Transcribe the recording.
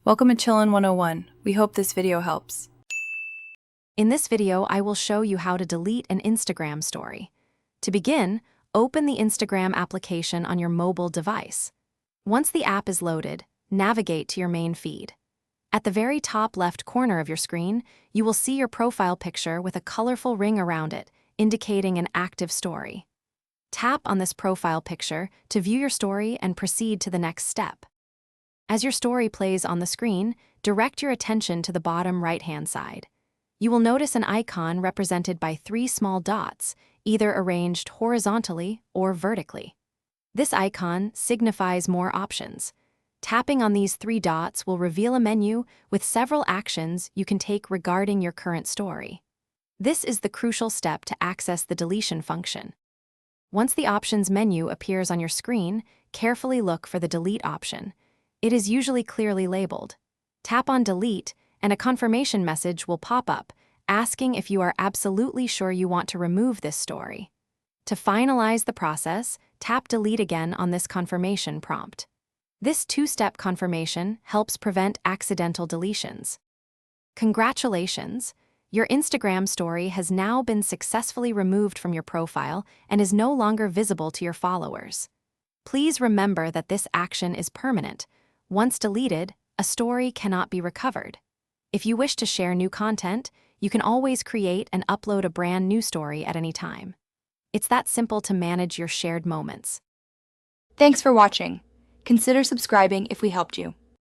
Welcome to Chillin' 101. We hope this video helps. In this video, I will show you how to delete an Instagram story. To begin, open the Instagram application on your mobile device. Once the app is loaded, navigate to your main feed. At the very top left corner of your screen, you will see your profile picture with a colorful ring around it, indicating an active story. Tap on this profile picture to view your story and proceed to the next step. As your story plays on the screen, direct your attention to the bottom right-hand side. You will notice an icon represented by 3 small dots, either arranged horizontally or vertically. This icon signifies more options. Tapping on these 3 dots will reveal a menu with several actions you can take regarding your current story. This is the crucial step to access the deletion function. Once the options menu appears on your screen, carefully look for the delete option. It is usually clearly labeled. Tap on delete, and a confirmation message will pop up, asking if you are absolutely sure you want to remove this story. To finalize the process, tap delete again on this confirmation prompt. This 2-step confirmation helps prevent accidental deletions. Congratulations! Your Instagram story has now been successfully removed from your profile and is no longer visible to your followers. Please remember that this action is permanent. Once deleted, a story cannot be recovered. If you wish to share new content, you can always create and upload a brand new story at any time. It's that simple to manage your shared moments. Thanks for watching. Consider subscribing if we helped you.